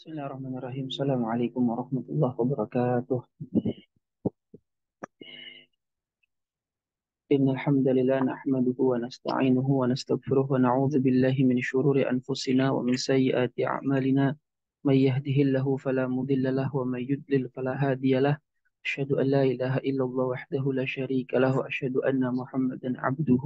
Bismillahirrahmanirrahim. Assalamualaikum warahmatullahi wabarakatuh. إن الحمد لله نحمده ونستعينه ونستغفره ونعوذ بالله من شرور أنفسنا ومن سيئات أعمالنا من يهده الله فلا مضل له ومن يضلل فلا هادي له أشهد أن لا إله إلا الله وحده لا شريك له وأشهد أن محمدا عبده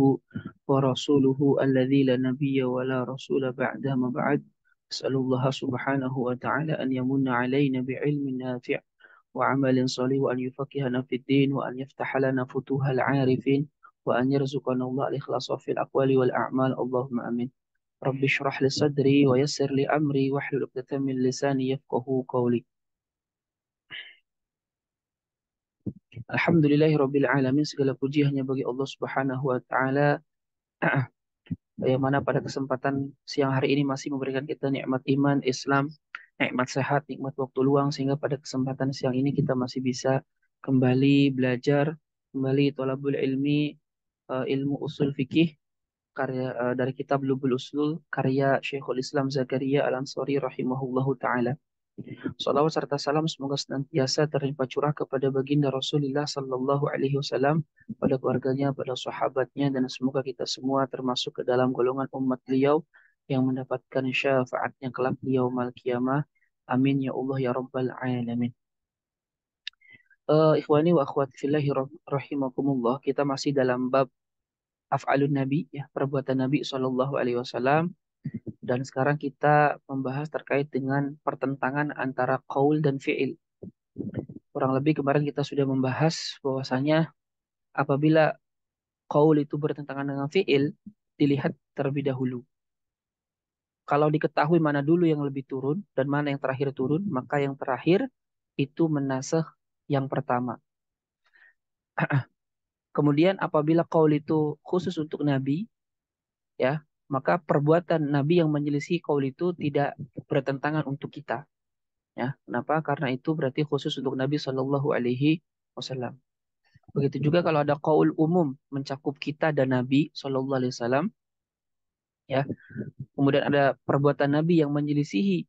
ورسوله الذي لا نبي ولا رسول بعده ما بعد أسأل الله سبحانه وتعالى أن يمن علينا بعلم نافع وعمل صالح وأن يفقهنا في الدين وأن يفتح لنا فتوح العارفين وأن يرزقنا الله الإخلاص في الأقوال والأعمال اللهم آمين. رب اشرح لي صدري ويسر لي أمري واحلل عقدة من لساني يفقه قولي. Alhamdulillahi Rabbil Alamin, segala puji hanya bagi Allah Subhanahu wa Ta'ala yang mana pada kesempatan siang hari ini masih memberikan kita nikmat iman, Islam, nikmat sehat, nikmat waktu luang, sehingga pada kesempatan siang ini kita masih bisa kembali belajar, kembali thalabul ilmi, ilmu usul fikih karya dari kitab Lubul Usul karya Syekhul Islam Zakaria Al-Ansari rahimahullahu taala. Salawat serta salam semoga senantiasa terlimpah curah kepada baginda Rasulullah sallallahu alaihi wasallam, pada keluarganya, pada sahabatnya, dan semoga kita semua termasuk ke dalam golongan umat beliau yang mendapatkan syafaatnya kelak di yaumul qiyamah. Amin ya Allah ya rabbal alamin. Ikhwani wa akhwati fillahi rahimakumullah, kita masih dalam bab af'alun nabi, ya, perbuatan Nabi sallallahu alaihi wasallam. Dan sekarang kita membahas terkait dengan pertentangan antara qaul dan fi'il. Kurang lebih kemarin kita sudah membahas bahwasanya apabila qaul itu bertentangan dengan fi'il, dilihat terlebih dahulu. Kalau diketahui mana dulu yang lebih turun dan mana yang terakhir turun, maka yang terakhir itu menasakh yang pertama. Kemudian apabila qaul itu khusus untuk Nabi, ya, maka perbuatan Nabi yang menyelisih qaul itu tidak bertentangan untuk kita. Ya, kenapa? Karena itu berarti khusus untuk Nabi Shallallahu Alaihi Wasallam. Begitu juga kalau ada qaul umum mencakup kita dan Nabi Shallallahu Alaihi Wasallam, ya. Kemudian ada perbuatan Nabi yang menyelisihi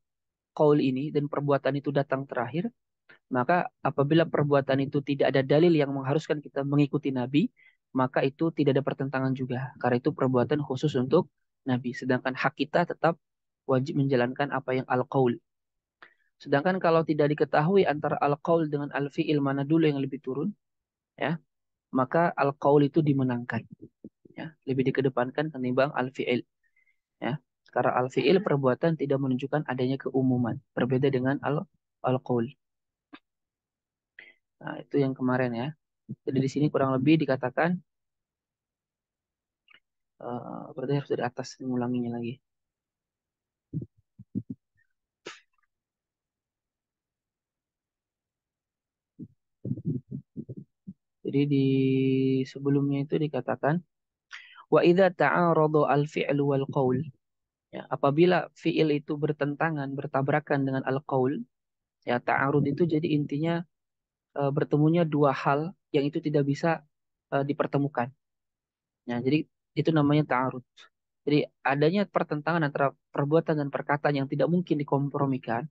qaul ini dan perbuatan itu datang terakhir, maka apabila perbuatan itu tidak ada dalil yang mengharuskan kita mengikuti Nabi, maka itu tidak ada pertentangan juga. Karena itu perbuatan khusus untuk Nabi. Sedangkan hak kita tetap wajib menjalankan apa yang al-qaul. Sedangkan kalau tidak diketahui antara al-qaul dengan al-fi'il mana dulu yang lebih turun, ya, maka al-qaul itu dimenangkan, ya, lebih dikedepankan ketimbang al-fi'il, ya. Karena al-fi'il perbuatan tidak menunjukkan adanya keumuman, berbeda dengan al-qaul. Nah, itu yang kemarin, ya. Jadi di sini kurang lebih dikatakan berarti harus dari atas mengulanginya lagi. Jadi di sebelumnya itu dikatakan wa idza ta'arada al-fi'lu wal qaul. Ya, apabila fi'il itu bertentangan, bertabrakan dengan al-qaul, ya, ta'arud itu jadi intinya bertemunya dua hal yang itu tidak bisa dipertemukan. Ya, jadi itu namanya ta'arud. Jadi adanya pertentangan antara perbuatan dan perkataan yang tidak mungkin dikompromikan,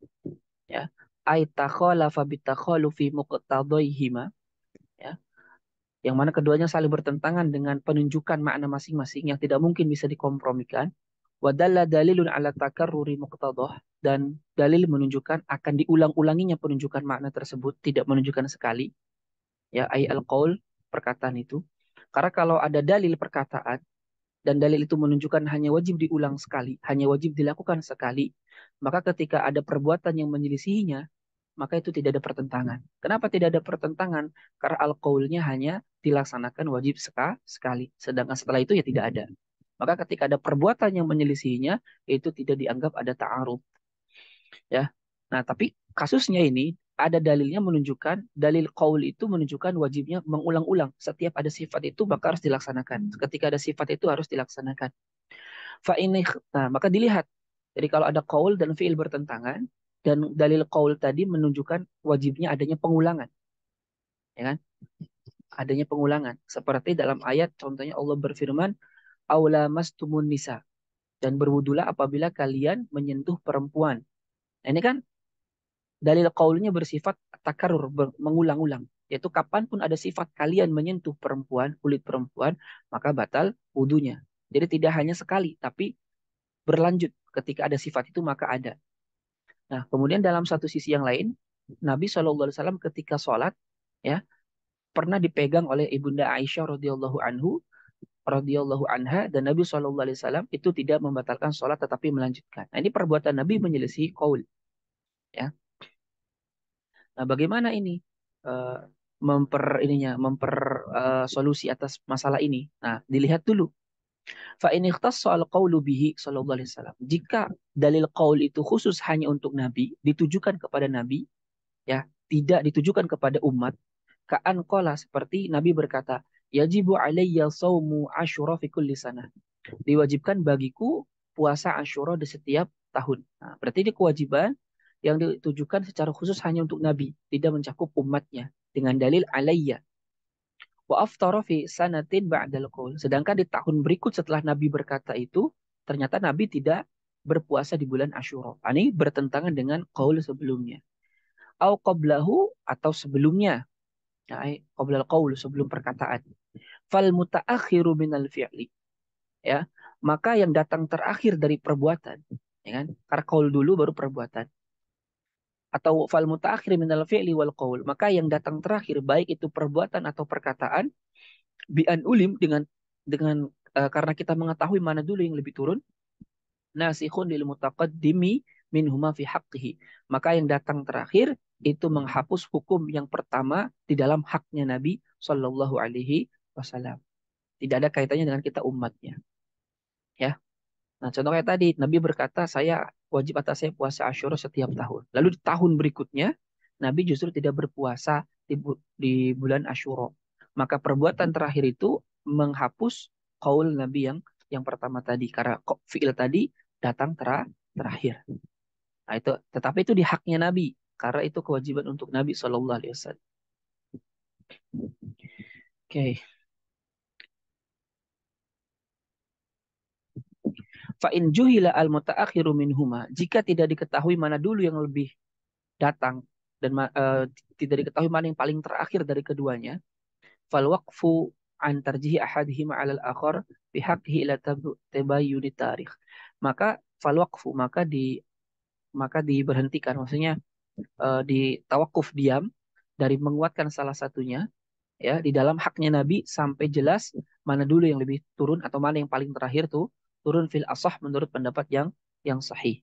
ya. Ai takhalafa bitakhalufi muqtadaihima, ya. Yang mana keduanya saling bertentangan dengan penunjukan makna masing-masing yang tidak mungkin bisa dikompromikan. Wadalla dalilun ala takarruri muqtadah, dan dalil menunjukkan akan diulang-ulanginya penunjukan makna tersebut, tidak menunjukkan sekali, ya, ay al-qaul, perkataan itu. Karena kalau ada dalil perkataan dan dalil itu menunjukkan hanya wajib diulang sekali, hanya wajib dilakukan sekali, maka ketika ada perbuatan yang menyelisihinya, maka itu tidak ada pertentangan. Kenapa tidak ada pertentangan? Karena al-qaulnya hanya dilaksanakan wajib sekali, sedangkan setelah itu ya tidak ada. Maka ketika ada perbuatan yang menyelisihinya, itu tidak dianggap ada ta'arud, ya. Nah, tapi kasusnya ini ada dalilnya menunjukkan, dalil qaul itu menunjukkan wajibnya mengulang-ulang. Setiap ada sifat itu maka harus dilaksanakan. Ketika ada sifat itu harus dilaksanakan. Fa ini, nah, maka dilihat. Jadi kalau ada qaul dan fiil bertentangan dan dalil qaul tadi menunjukkan wajibnya adanya pengulangan, ya kan? Adanya pengulangan. Seperti dalam ayat contohnya Allah berfirman, "Aula mastumun nisa." Dan berwudulah apabila kalian menyentuh perempuan. Nah, ini kan dalil qaulnya bersifat takarur, mengulang-ulang. Yaitu kapanpun ada sifat kalian menyentuh perempuan, kulit perempuan, maka batal wudunya. Jadi tidak hanya sekali, tapi berlanjut. Ketika ada sifat itu maka ada. Nah, kemudian dalam satu sisi yang lain, Nabi SAW ketika sholat, ya, pernah dipegang oleh ibunda Aisyah radhiyallahu anha, dan Nabi SAW itu tidak membatalkan sholat tetapi melanjutkan. Nah, ini perbuatan Nabi menyelesaikan qaul, ya. Nah, bagaimana ini Eh, solusi atas masalah ini? Nah, dilihat dulu. Fa in ikhtassa al-qaulu bihi sallallahu alaihi wasallam. Jika dalil qaul itu khusus hanya untuk Nabi, ditujukan kepada Nabi, ya, tidak ditujukan kepada umat. Ka'an qala, seperti Nabi berkata, yajibu alayya saumu asyura fi kulli sanah. Diwajibkan bagiku puasa Asyura di setiap tahun. Nah, berarti ini kewajiban yang ditujukan secara khusus hanya untuk Nabi, tidak mencakup umatnya. Dengan dalil alayya. Wa aftara fi sanatin ba'dal qaul. Sedangkan di tahun berikut setelah Nabi berkata itu, ternyata Nabi tidak berpuasa di bulan Asyura. Ini bertentangan dengan qaul sebelumnya. Au qablahu, atau sebelumnya. Nah, qablal qaul, sebelum perkataan. Fal mutaakhiru minal fi'li. Ya, maka yang datang terakhir dari perbuatan, ya kan? Karena qaul dulu baru perbuatan. Atau fal mutaakhir minal fi'li wal qaul, maka yang datang terakhir baik itu perbuatan atau perkataan, bi'an ulim, dengan karena kita mengetahui mana dulu yang lebih turun, nasikhun lil mutaqaddimi minhuma fi haqqihi, maka yang datang terakhir itu menghapus hukum yang pertama di dalam haknya Nabi Shallallahu Alaihi Wasallam. Tidak ada kaitannya dengan kita umatnya, ya. Nah, contoh kayak tadi, Nabi berkata, saya wajib atas saya puasa Asyura setiap tahun. Lalu di tahun berikutnya, Nabi justru tidak berpuasa di bulan Asyura. Maka perbuatan terakhir itu menghapus qaul Nabi yang pertama tadi. Karena fi'il tadi datang terakhir. Nah, itu, tetapi itu di haknya Nabi. Karena itu kewajiban untuk Nabi Shallallahu Alaihi Wasallam. Oke. Fa in juhila al mutaakhiru minhuma, jika tidak diketahui mana dulu yang lebih datang, dan tidak diketahui mana yang paling terakhir dari keduanya, fal waqfu an tarjihi ahadihima 'ala al-akhar bihaqqihi ila tabayyuni tarikh. Maka fal waqfu, maka diberhentikan, maksudnya di tawakuf, diam dari menguatkan salah satunya, ya, di dalam haknya Nabi sampai jelas mana dulu yang lebih turun atau mana yang paling terakhir tuh turun, fil asah, menurut pendapat yang sahih.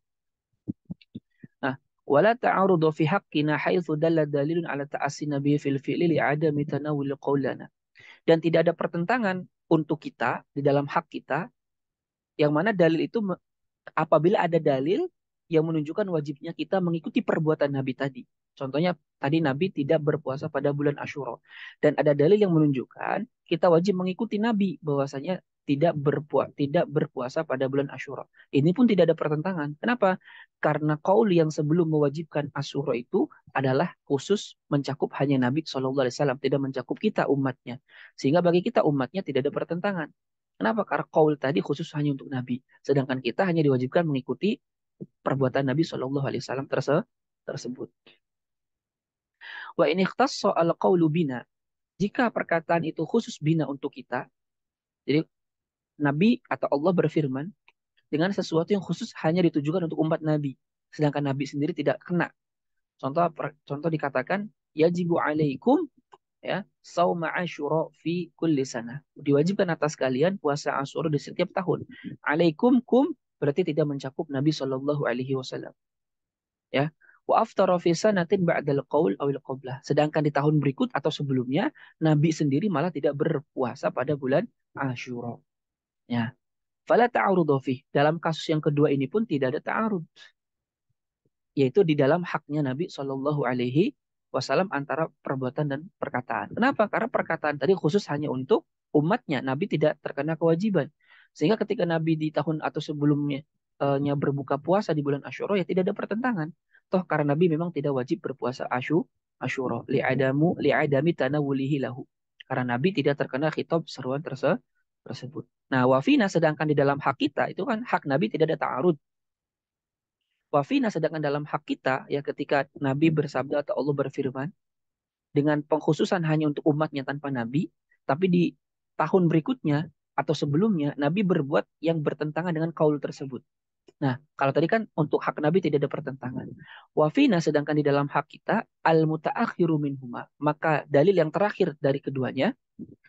Nah, wala ta'arudu fi haqqina haitsu dalla dalilun ala ta'assi nabi fil fi'li li adami tanawul qaulana. Dan tidak ada pertentangan untuk kita di dalam hak kita, yang mana dalil itu apabila ada dalil yang menunjukkan wajibnya kita mengikuti perbuatan Nabi tadi. Contohnya tadi Nabi tidak berpuasa pada bulan Asyura, dan ada dalil yang menunjukkan kita wajib mengikuti Nabi bahwasanya tidak berpuasa pada bulan Asyura. Ini pun tidak ada pertentangan. Kenapa? Karena qaul yang sebelum mewajibkan Asyura itu adalah khusus mencakup hanya Nabi SAW, tidak mencakup kita umatnya. Sehingga bagi kita umatnya tidak ada pertentangan. Kenapa? Karena qaul tadi khusus hanya untuk Nabi, sedangkan kita hanya diwajibkan mengikuti perbuatan Nabi Shallallahu Alaihi Wasallam tersebut. Wa ini ikhtassa al qaulu bina, jika perkataan itu khusus bina untuk kita, jadi Nabi atau Allah berfirman dengan sesuatu yang khusus hanya ditujukan untuk umat Nabi, sedangkan Nabi sendiri tidak kena. Contoh dikatakan yajibu alaikum, ya, sauma asyura fi kulli sana. Diwajibkan atas kalian puasa Asyura di setiap tahun. Alaikum kum berarti tidak mencakup Nabi Shallallahu Alaihi Wasallam. Ya. Wa aftara fi sanatin ba'dal qaul awil qablah. Sedangkan di tahun berikut atau sebelumnya, Nabi sendiri malah tidak berpuasa pada bulan Asyura. Ya. Fala ta'arudu fi. Dalam kasus yang kedua ini pun tidak ada ta'arud, yaitu di dalam haknya Nabi Shallallahu Alaihi Wasallam antara perbuatan dan perkataan. Kenapa? Karena perkataan tadi khusus hanya untuk umatnya, Nabi tidak terkena kewajiban. Sehingga ketika Nabi di tahun atau sebelumnya berbuka puasa di bulan Asyura, ya tidak ada pertentangan. Toh karena Nabi memang tidak wajib berpuasa Asyura, li'adami tanawulihi lahu. Karena Nabi tidak terkena khitab seruan tersebut. Nah, wafina, sedangkan di dalam hak kita itu kan hak Nabi tidak ada ta'arud. Wafina sedangkan dalam hak kita ya ketika Nabi bersabda atau Allah berfirman dengan pengkhususan hanya untuk umatnya tanpa Nabi, tapi di tahun berikutnya atau sebelumnya Nabi berbuat yang bertentangan dengan kaul tersebut. Nah, kalau tadi kan untuk hak Nabi tidak ada pertentangan. Wafina sedangkan di dalam hak kita al mutaakhiru minhuma, maka dalil yang terakhir dari keduanya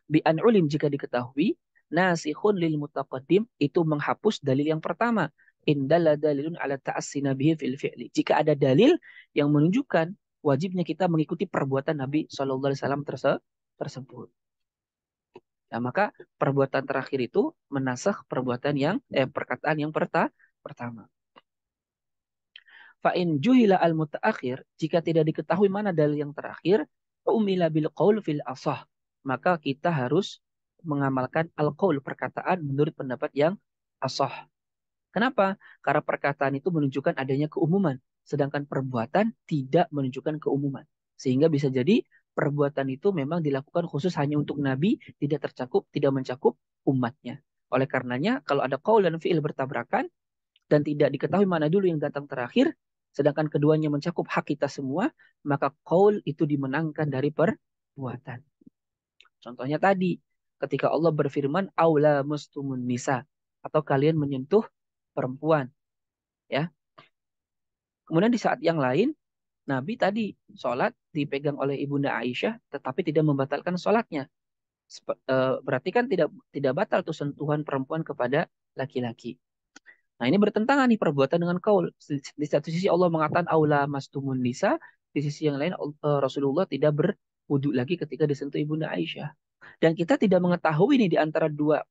bi an ulim jika diketahui nasikhun lil mutaqaddim itu menghapus dalil yang pertama. Indalla dalilun ala ta'assi nabihi fil fi'li. Jika ada dalil yang menunjukkan wajibnya kita mengikuti perbuatan Nabi Shallallahu Alaihi Wasallam tersebut. Nah, maka perbuatan terakhir itu menasakh perbuatan yang perkataan yang pertama. Fa'in juhila al mutaakhir, jika tidak diketahui mana dalil yang terakhir, umila bil qaul fil asah, maka kita harus mengamalkan al qaul perkataan menurut pendapat yang asah. Kenapa? Karena perkataan itu menunjukkan adanya keumuman, sedangkan perbuatan tidak menunjukkan keumuman. Sehingga bisa jadi perbuatan itu memang dilakukan khusus hanya untuk Nabi, tidak mencakup umatnya. Oleh karenanya, kalau ada qaul dan fi'il bertabrakan, dan tidak diketahui mana dulu yang datang terakhir, sedangkan keduanya mencakup hak kita semua, maka qaul itu dimenangkan dari perbuatan. Contohnya tadi, ketika Allah berfirman, aula mustumun nisa, atau kalian menyentuh perempuan. Ya. Kemudian di saat yang lain, Nabi tadi sholat dipegang oleh Ibunda Aisyah, tetapi tidak membatalkan sholatnya. Berarti kan tidak batal tuh sentuhan perempuan kepada laki-laki. Nah, ini bertentangan nih perbuatan dengan kaul. Di satu sisi Allah mengatakan aula mastumun nisa, di sisi yang lain Rasulullah tidak berwudu lagi ketika disentuh Ibunda Aisyah. Dan kita tidak mengetahui nih di antara dua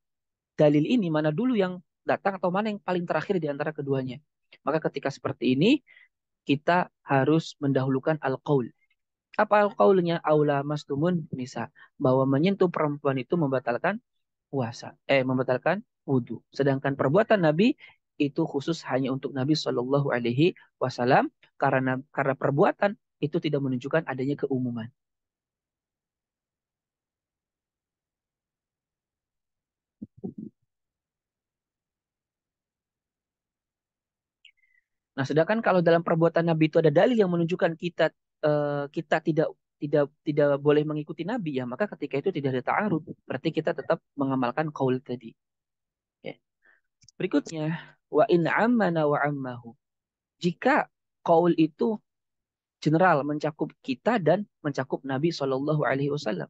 dalil ini mana dulu yang datang atau mana yang paling terakhir di antara keduanya. Maka ketika seperti ini kita harus mendahulukan al-qaul. Apa al-qaulnya? Aula mastumun nisa, bahwa menyentuh perempuan itu membatalkan puasa, membatalkan wudhu. Sedangkan perbuatan Nabi itu khusus hanya untuk Nabi Shallallahu Alaihi Wasallam karena perbuatan itu tidak menunjukkan adanya keumuman. Nah, sedangkan kalau dalam perbuatan Nabi itu ada dalil yang menunjukkan kita tidak boleh mengikuti Nabi ya, maka ketika itu tidak ada ta'arud. Berarti kita tetap mengamalkan qaul tadi. Ya. Berikutnya, wa in ammana wa ammahu. Jika qaul itu general mencakup kita dan mencakup Nabi Shallallahu Alaihi Wasallam.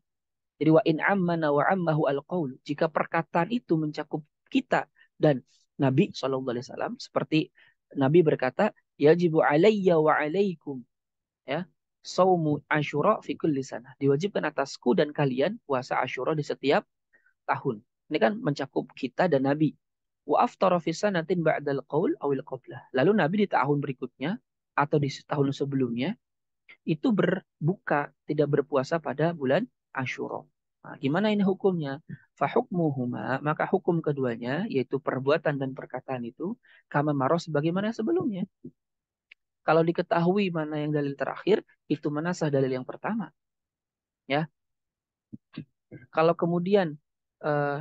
Jadi wa in ammana wa ammahu al qaul. Jika perkataan itu mencakup kita dan Nabi Shallallahu Alaihi Wasallam, seperti Nabi berkata, yajibu alayya wa alaikum, ya, saumu Asyura fi kulli sanah. Diwajibkan atasku dan kalian puasa Asyura di setiap tahun. Ini kan mencakup kita dan Nabi. Wa aftara fi sanatin ba'dal qaul awil qablah. Lalu Nabi di tahun berikutnya atau di tahun sebelumnya itu berbuka, tidak berpuasa pada bulan Asyura. Nah, gimana ini hukumnya? Fahukmuhuma, maka hukum keduanya, yaitu perbuatan dan perkataan itu, kama maroh sebagaimana sebelumnya. Kalau diketahui mana yang dalil terakhir, itu menasah dalil yang pertama. Ya, kalau kemudian eh,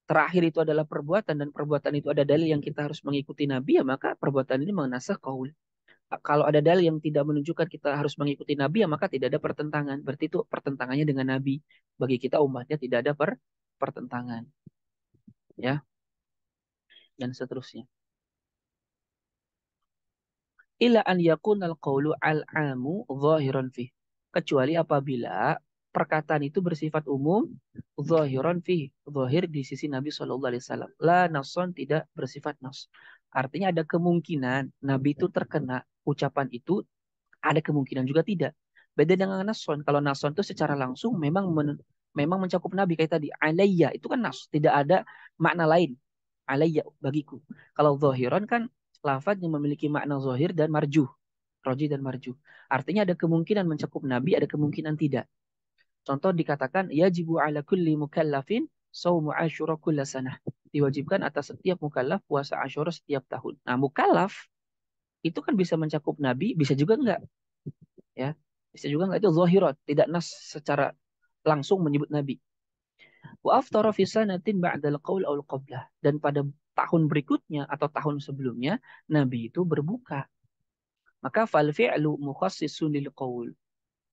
terakhir itu adalah perbuatan dan perbuatan itu ada dalil yang kita harus mengikuti Nabi, ya maka perbuatan ini menasah kaul. Kalau ada dalil yang tidak menunjukkan kita harus mengikuti Nabi, ya maka tidak ada pertentangan. Berarti itu pertentangannya dengan Nabi. Bagi kita umatnya tidak ada pertentangan. Ya, dan seterusnya. Ila an yakunal qawlu al-amu zahiran fih. Kecuali apabila perkataan itu bersifat umum, zahiran fih. Zahir di sisi Nabi SAW. La nason tidak bersifat nas. Artinya ada kemungkinan Nabi itu terkena ucapan itu, ada kemungkinan juga tidak. Beda dengan nason. Kalau nason itu secara langsung memang mencakup Nabi kayak tadi. Alayya itu kan nas, tidak ada makna lain. Alayya bagiku. Kalau zahiran kan lafaz yang memiliki makna zahir dan marjuh, roji dan marjuh. Artinya ada kemungkinan mencakup Nabi, ada kemungkinan tidak. Contoh dikatakan yajibu ala kulli mukallafin saumu asyura kulla sanah. Diwajibkan atas setiap mukallaf puasa Asyura setiap tahun. Nah, mukallaf itu kan bisa mencakup Nabi, bisa juga enggak, ya. Bisa juga enggak, itu zahirat, tidak nas secara langsung menyebut Nabi. Wa aftara fi sanatin ba'dal qaul aw qablah. Dan pada tahun berikutnya atau tahun sebelumnya Nabi itu berbuka. Maka fal fi'lu mukhassisun lil qaul.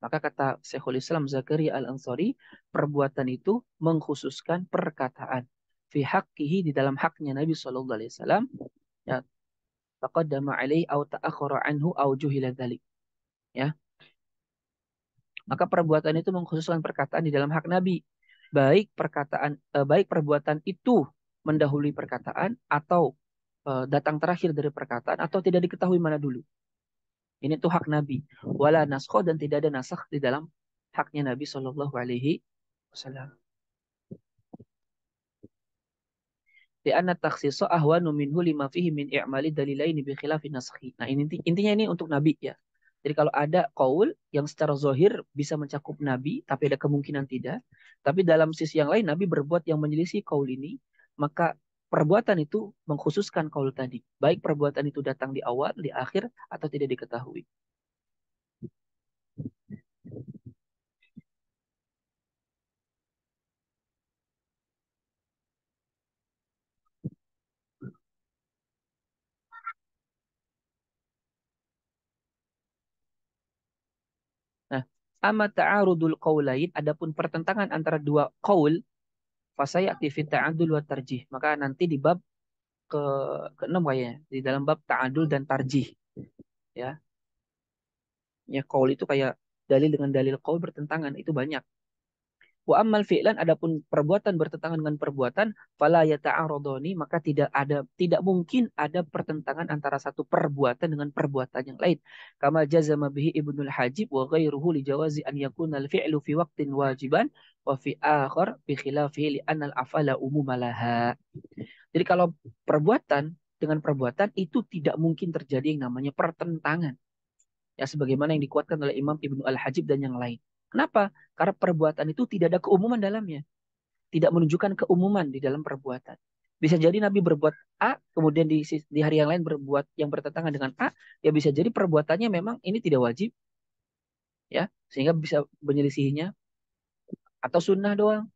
Maka kata Syekhul Islam Zakaria Al-Ansari, perbuatan itu mengkhususkan perkataan. Fi haqqihi di dalam haknya Nabi Shallallahu Alaihi Wasallam. Ya, taqaddama alaihi au ta'akhara anhu au juhila dzalik. Ya, maka perbuatan itu mengkhususkan perkataan di dalam hak Nabi. Baik perbuatan itu mendahului perkataan atau datang terakhir dari perkataan atau tidak diketahui mana dulu. Ini tuh hak Nabi. Wala naskho dan tidak ada nasakh di dalam haknya Nabi Shallallahu Alaihi Wasallam. Di anna takhsiso ahwanu minhu lima fihi min i'mali dalilaini bi khilafi naskhi. Nah, intinya ini untuk Nabi ya. Jadi kalau ada qaul yang secara zohir bisa mencakup Nabi, tapi ada kemungkinan tidak. Tapi dalam sisi yang lain Nabi berbuat yang menyelisih qaul ini, maka perbuatan itu mengkhususkan qaul tadi. Baik perbuatan itu datang di awal, di akhir, atau tidak diketahui. Nah, amma ta'arudul qaulain, adapun pertentangan antara dua qaul, fasayati fi ta'adul wa tarjih. Maka nanti di bab ke keenam kayaknya, di dalam bab ta'adul dan tarjih, ya. Ya, qaul itu kayak dalil dengan dalil qaul bertentangan, itu banyak. Wa ammal fi'lan, adapun perbuatan bertentangan dengan perbuatan, fala yata'aradani, maka tidak mungkin ada pertentangan antara satu perbuatan dengan perbuatan yang lain. Kama jazama bihi Ibnul Hajib wa ghairuhu li jawazi an yakuna al-fi'lu fi waqtin wajiban wa fi akhar bi khilafihi li anna al-afala umumalaha. Jadi kalau perbuatan dengan perbuatan itu tidak mungkin terjadi yang namanya pertentangan. Ya, sebagaimana yang dikuatkan oleh Imam Ibnu Al-Hajib dan yang lain. Kenapa? Karena perbuatan itu tidak ada keumuman dalamnya. Tidak menunjukkan keumuman di dalam perbuatan. Bisa jadi Nabi berbuat A, kemudian di hari yang lain berbuat yang bertentangan dengan A, ya bisa jadi perbuatannya memang ini tidak wajib, ya, sehingga bisa menyelisihinya, atau sunnah doang,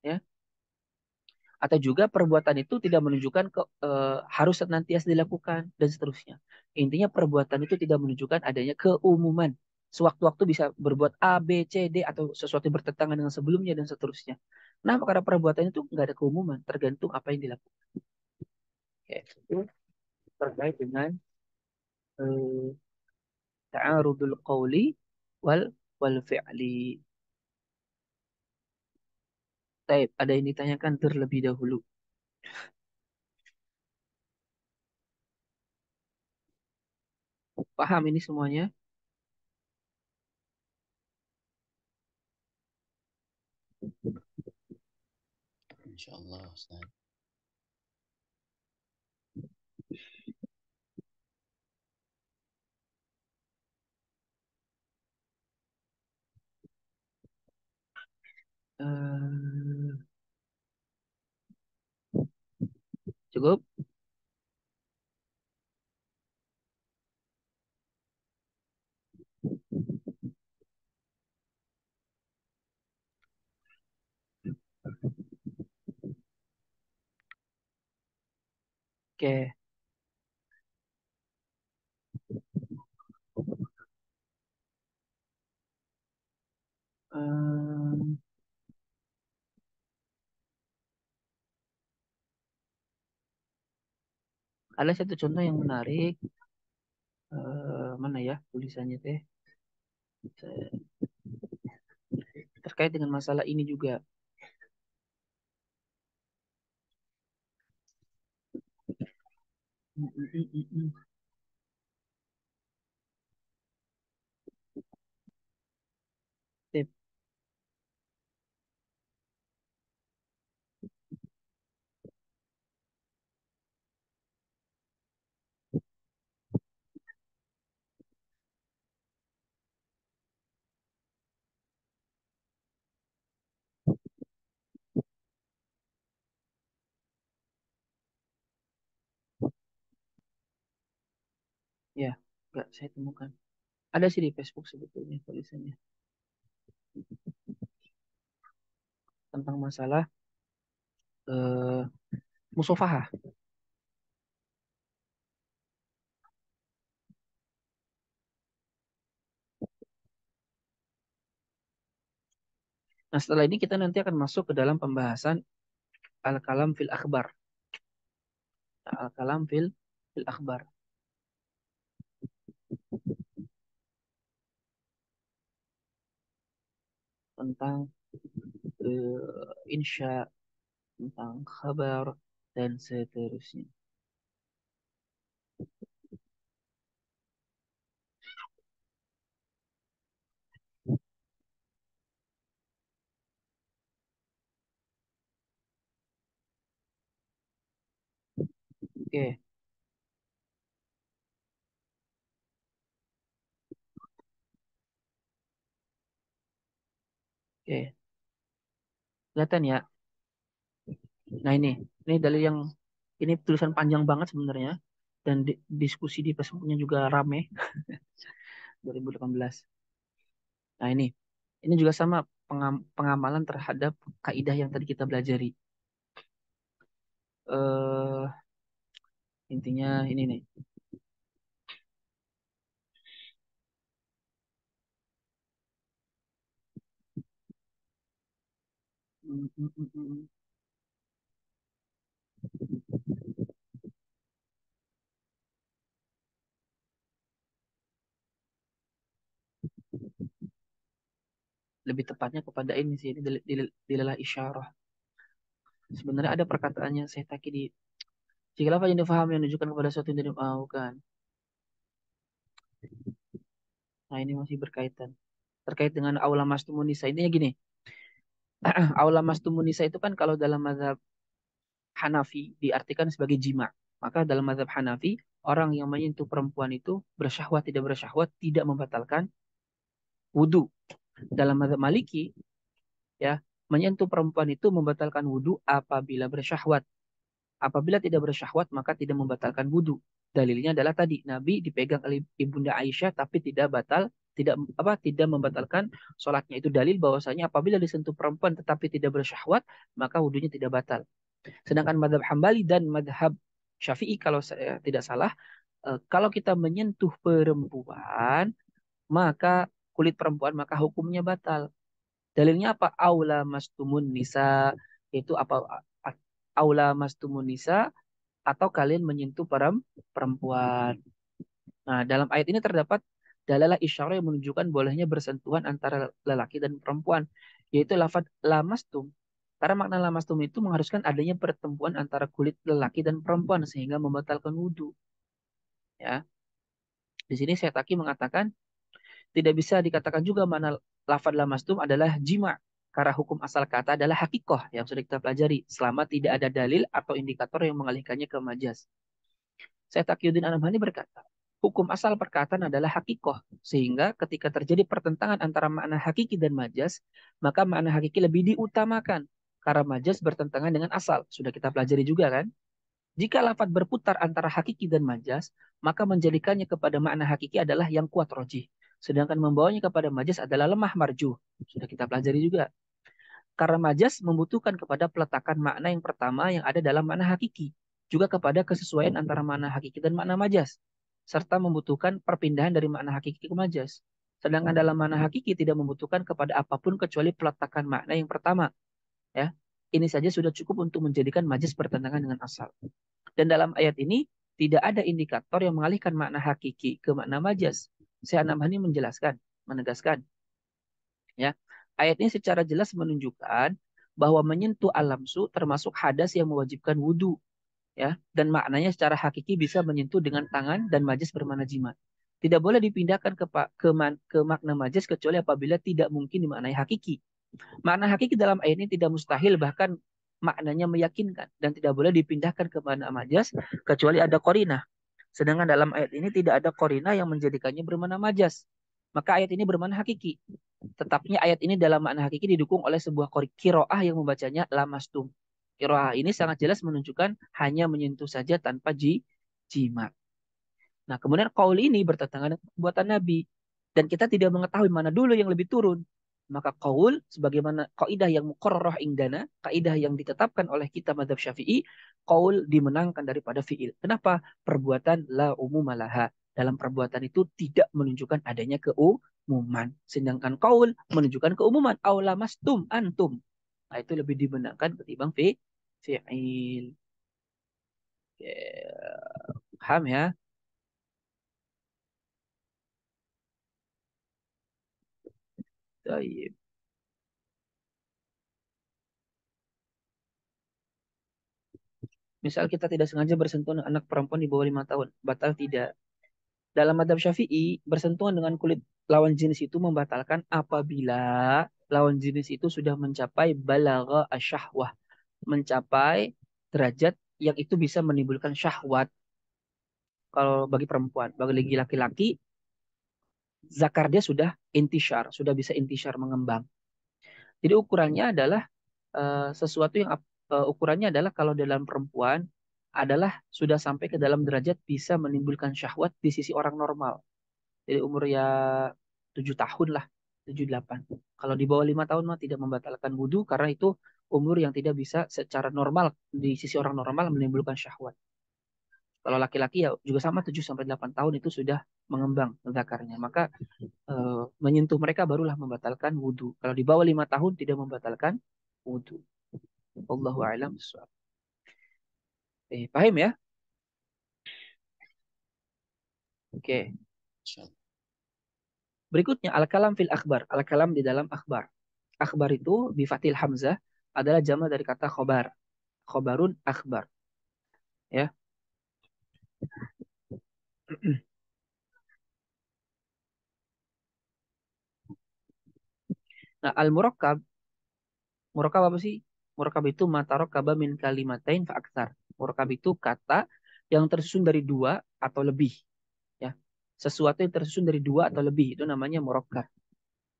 ya. Atau juga perbuatan itu tidak menunjukkan harus senantiasa dilakukan dan seterusnya. Intinya perbuatan itu tidak menunjukkan adanya keumuman. Sewaktu-waktu bisa berbuat A, B, C, D atau sesuatu yang bertentangan dengan sebelumnya dan seterusnya. Nah, karena perbuatan itu nggak ada keumuman, tergantung apa yang dilakukan. Oke, itu terkait dengan eh, ta'arudul qawli wal wal fi'li. Taib, ada yang ditanyakan terlebih dahulu. Paham ini semuanya? Insyaallah Ustaz. Eh, cukup? Oke. Eh, ada satu contoh yang menarik. Mana ya tulisannya teh? Terkait dengan masalah ini juga. Mm, mm, mm, mm, mm. Tip. Ya, enggak saya temukan. Ada sih di Facebook sebetulnya tulisannya. tentang masalah eh, musofahah. Nah, setelah ini kita nanti akan masuk ke dalam pembahasan al-kalam fil akhbar. Al-kalam fil akhbar tentang insya, tentang khabar dan seterusnya. Oke, oke. Kelihatan ya. Nah, ini dalil yang ini tulisan panjang banget sebenarnya dan diskusi di Facebooknya juga rame 2018. Nah, ini juga sama pengamalan terhadap kaidah yang tadi kita pelajari. Eh intinya ini nih. Mm, mm, mm, mm. Lebih tepatnya kepada ini sih, ini dilalah isyarah. Sebenarnya ada perkataannya saya taki di jika apa yang difahami yang menunjukkan kepada suatu yang tidak mau kan. Nah, ini masih berkaitan. Terkait dengan aula mastumunisa. Intinya gini, aula mastumunisa itu kan kalau dalam mazhab Hanafi diartikan sebagai jima. Maka dalam mazhab Hanafi, orang yang menyentuh perempuan itu bersyahwat tidak bersyahwat tidak membatalkan wudhu. Dalam mazhab Maliki, ya, menyentuh perempuan itu membatalkan wudhu apabila bersyahwat. Apabila tidak bersyahwat maka tidak membatalkan wudhu. Dalilnya adalah tadi Nabi dipegang oleh ibunda Aisyah tapi tidak membatalkan sholatnya. Itu dalil bahwasanya apabila disentuh perempuan tetapi tidak bersyahwat maka wudhunya tidak batal. Sedangkan madhab Hambali dan madhab Syafi'i kalau saya tidak salah, kalau kita menyentuh perempuan maka kulit perempuan maka hukumnya batal. Dalilnya apa? Aula mastumun nisa, itu apa? Aula mastumun nisa atau kalian menyentuh perempuan. Nah, dalam ayat ini terdapat dalalah isyarah yang menunjukkan bolehnya bersentuhan antara lelaki dan perempuan, yaitu lafaz lamastum. Karena makna lamastum itu mengharuskan adanya pertemuan antara kulit lelaki dan perempuan sehingga membatalkan wudhu. Ya, di sini saya taki mengatakan tidak bisa dikatakan juga mana lafaz lamastum adalah jima. Karena hukum asal kata adalah hakikoh yang sudah kita pelajari selama tidak ada dalil atau indikator yang mengalihkannya ke majas. Syekh Taqiyuddin Al-Albani berkata, hukum asal perkataan adalah hakikoh, sehingga ketika terjadi pertentangan antara makna hakiki dan majas, maka makna hakiki lebih diutamakan, karena majas bertentangan dengan asal. Sudah kita pelajari juga kan? Jika lafaz berputar antara hakiki dan majas, maka menjadikannya kepada makna hakiki adalah yang kuat rojih. Sedangkan membawanya kepada majas adalah lemah marjuh. Sudah kita pelajari juga. Karena majas membutuhkan kepada peletakan makna yang pertama yang ada dalam makna hakiki, juga kepada kesesuaian antara makna hakiki dan makna majas, serta membutuhkan perpindahan dari makna hakiki ke majas. Sedangkan dalam makna hakiki tidak membutuhkan kepada apapun kecuali peletakan makna yang pertama. Ya, ini saja sudah cukup untuk menjadikan majas bertentangan dengan asal. Dan dalam ayat ini tidak ada indikator yang mengalihkan makna hakiki ke makna majas. Syekh An-Nabhani menjelaskan, menegaskan, ya. Ayat ini secara jelas menunjukkan bahwa menyentuh alamsu termasuk hadas yang mewajibkan wudhu, ya, dan maknanya secara hakiki bisa menyentuh dengan tangan dan majas bermakna jimat. Tidak boleh dipindahkan ke makna majas kecuali apabila tidak mungkin dimaknai hakiki. Makna hakiki dalam ayat ini tidak mustahil, bahkan maknanya meyakinkan dan tidak boleh dipindahkan ke makna majas kecuali ada korinah. Sedangkan dalam ayat ini tidak ada korinah yang menjadikannya bermakna majas. Maka ayat ini bermakna hakiki. Tetapnya ayat ini dalam makna hakiki didukung oleh sebuah kiroah yang membacanya lamastum. Kiroah ini sangat jelas menunjukkan hanya menyentuh saja tanpa jimat. Nah, kemudian kaul ini bertentangan dengan perbuatan Nabi. Dan kita tidak mengetahui mana dulu yang lebih turun. Maka qaul sebagaimana kaidah yang muqarrarah indana, kaidah yang ditetapkan oleh kita mazhab Syafi'i, qaul dimenangkan daripada fiil. Kenapa? Perbuatan la umumalaha. Dalam perbuatan itu tidak menunjukkan adanya keumuman. Sedangkan qaul menunjukkan keumuman. Aulamastum antum. Nah, itu lebih dibenarkan ketimbang fiil. Paham ya? Baik. Misal kita tidak sengaja bersentuhan dengan anak perempuan di bawah 5 tahun, batal tidak? Dalam madhab Syafi'i, bersentuhan dengan kulit lawan jenis itu membatalkan apabila lawan jenis itu sudah mencapai balagha asyahwah, mencapai derajat yang itu bisa menimbulkan syahwat. Kalau bagi perempuan, bagi laki-laki, zakar dia sudah intishar, sudah bisa intishar mengembang. Jadi ukurannya adalah sesuatu yang ukurannya adalah kalau dalam perempuan adalah sudah sampai ke dalam derajat bisa menimbulkan syahwat di sisi orang normal. Jadi umur ya 7 tahun lah, 7-8. Kalau di bawah 5 tahun mah tidak membatalkan wudhu karena itu umur yang tidak bisa secara normal di sisi orang normal menimbulkan syahwat. Kalau laki-laki ya juga sama 7-8 tahun itu sudah mengembang zakarnya. Maka menyentuh mereka barulah membatalkan wudhu. Kalau di bawah 5 tahun tidak membatalkan wudhu. Allahu a'lam bishawab. Paham ya? Oke. Insyaallah. Berikutnya al-kalam fil akhbar. Al-kalam di dalam akhbar. Akhbar itu bifatil hamzah adalah jama dari kata khobar. Khobarun akhbar. Ya. Nah, al-murakkab, murakkab apa sih? Murakkab itu matarokkaba min kalimatain fa aktsar. Murakkab itu kata yang tersusun dari dua atau lebih, ya. Sesuatu yang tersusun dari dua atau lebih itu namanya murakkab.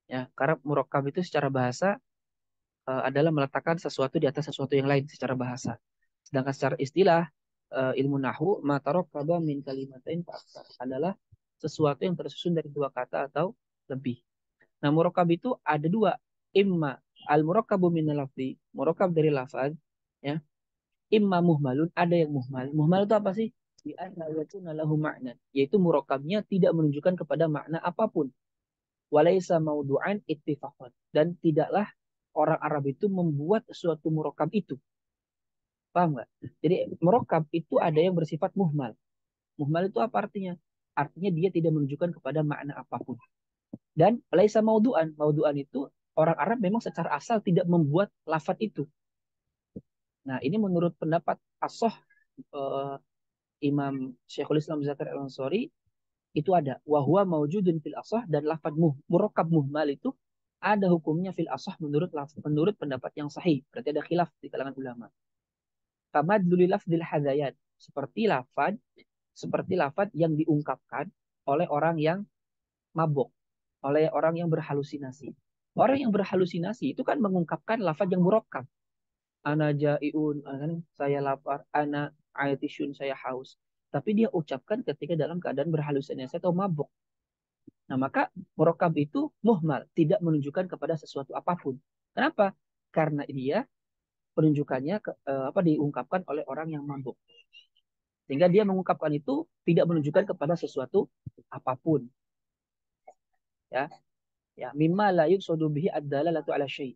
Ya, karena murakkab itu secara bahasa adalah meletakkan sesuatu di atas sesuatu yang lain secara bahasa. Sedangkan secara istilah ilmu nahwu matarokkaba min kalimatain fa aktsar adalah sesuatu yang tersusun dari dua kata atau lebih. Nah, murakkab itu ada dua. Imma al-murakkabu min lafzi, murakkab dari lafaz, ya. Imma muhmalun, ada yang muhmal. Muhmal itu apa sih? Bi anna yakuna lahu ma'nan, yaitu murakkabnya tidak menunjukkan kepada makna apapun. Walaisa maudu'an ittifaqan, dan tidaklah orang Arab itu membuat suatu murakkab itu. Paham nggak? Jadi murakkab itu ada yang bersifat muhmal. Muhmal itu apa artinya? Artinya dia tidak menunjukkan kepada makna apapun. Dan laisa maudu'an. Maudu'an itu orang Arab memang secara asal tidak membuat lafaz itu. Nah, ini menurut pendapat As-Soh Imam Syekhul Islam Zakaria Al-Ansari itu ada wahwa maujudun fil asah, dan lafaz murakkab muhmal itu ada hukumnya fil asah menurut pendapat yang sahih. Berarti ada khilaf di kalangan ulama. Kama dulu lafzil hadzayat, seperti lafaz yang diungkapkan oleh orang yang mabuk, oleh orang yang berhalusinasi. Orang yang berhalusinasi itu kan mengungkapkan lafaz yang murakkab. Ana jaiun, kan saya lapar, ana aitisyun, saya haus. Tapi dia ucapkan ketika dalam keadaan berhalusinasi atau mabuk. Nah, maka murakkab itu muhmal, tidak menunjukkan kepada sesuatu apapun. Kenapa? Karena dia penunjukannya diungkapkan oleh orang yang mabuk. Sehingga dia mengungkapkan itu tidak menunjukkan kepada sesuatu apapun. Ya, ya, mimma la yuqsadu bihi ad-dalalatu ala syai'.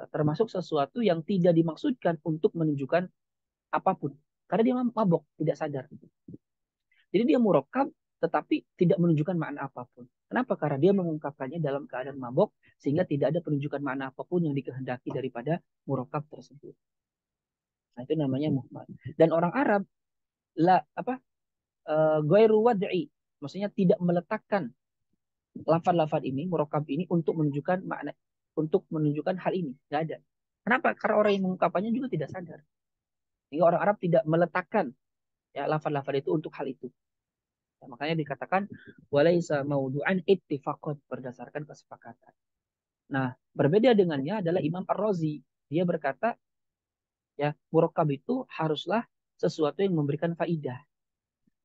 Termasuk sesuatu yang tidak dimaksudkan untuk menunjukkan apapun. Karena dia mabok, tidak sadar. Jadi dia murakkab tetapi tidak menunjukkan makna apapun. Kenapa? Karena dia mengungkapkannya dalam keadaan mabok sehingga tidak ada penunjukan makna apapun yang dikehendaki daripada murakkab tersebut. Nah, itu namanya muhmal. Dan orang Arab ghairu wad'i, maksudnya tidak meletakkan lafaz-lafaz ini, murakkab ini untuk menunjukkan hal ini. Enggak ada. Kenapa? Karena orang yang mengungkapkannya juga tidak sadar. Sehingga orang Arab tidak meletakkan ya lafaz-lafaz itu untuk hal itu. Nah, makanya dikatakan walaisa maudu'an ittifaqan, berdasarkan kesepakatan. Nah, berbeda dengannya adalah Imam Ar-Razi. Dia berkata, ya, murakkab itu haruslah sesuatu yang memberikan faidah.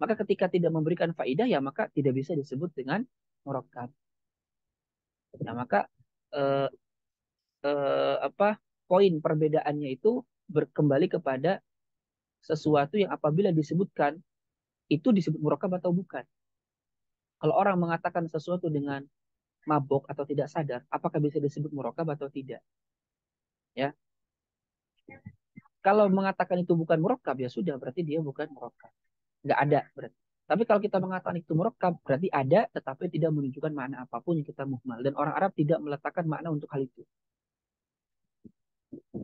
Maka ketika tidak memberikan faidah, ya maka tidak bisa disebut dengan murakkab. Nah, maka eh, apa poin perbedaannya itu berkembali kepada sesuatu yang apabila disebutkan itu disebut murakab atau bukan. Kalau orang mengatakan sesuatu dengan mabok atau tidak sadar, apakah bisa disebut murakab atau tidak? Ya, kalau mengatakan itu bukan murakab ya sudah berarti dia bukan murakab, nggak ada berarti. Tapi kalau kita mengatakan itu murakab berarti ada, tetapi tidak menunjukkan makna apapun yang kita muhmal. Dan orang Arab tidak meletakkan makna untuk hal itu.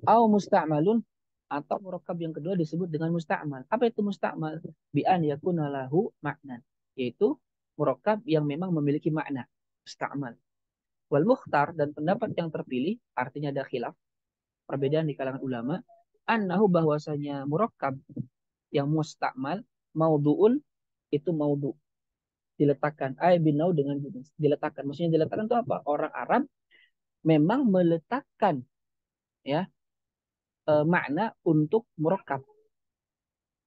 Au musta'malun, atau murakab yang kedua disebut dengan musta'mal. Apa itu musta'mal? Bi an yakuna lahu makna, yaitu murakab yang memang memiliki makna. Musta'mal. Wal mukhtar, dan pendapat yang terpilih, artinya ada khilaf, perbedaan di kalangan ulama, annahu, bahwasanya murakab yang musta'mal maudhu'un, itu maudhu, diletakkan ay binau, dengan jenis diletakkan. Maksudnya diletakkan itu apa? Orang Arab memang meletakkan, ya, makna untuk murakab.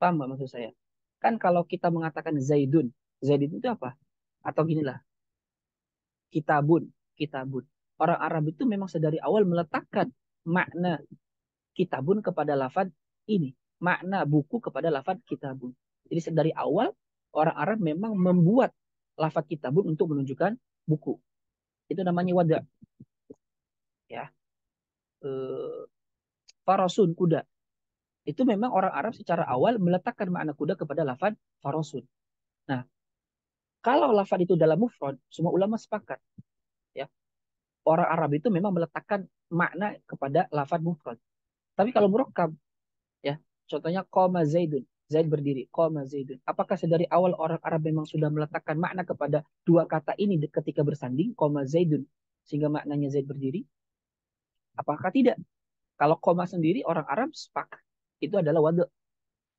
Paham nggak maksud saya? Kan kalau kita mengatakan Zaidun, Zaidun itu apa? Atau ginilah, kitabun, kitabun. Orang Arab itu memang sedari awal meletakkan makna kitabun kepada lafaz ini, makna buku kepada lafaz kitabun. Jadi sedari awal orang Arab memang membuat lafaz kitabun untuk menunjukkan buku. Itu namanya wada, ya. E, Farosun, kuda. Itu memang orang Arab secara awal meletakkan makna kuda kepada lafaz farosun. Nah, kalau lafaz itu dalam mufrad, semua ulama sepakat, ya. Orang Arab itu memang meletakkan makna kepada lafaz mufrad. Tapi kalau murakkab, ya, contohnya qoma zaidun, Zaid berdiri, qoma zaidun. Apakah sedari awal orang Arab memang sudah meletakkan makna kepada dua kata ini ketika bersanding, qoma zaidun, sehingga maknanya Zaid berdiri? Apakah tidak? Kalau qoma sendiri orang Arab sepakat itu adalah wada,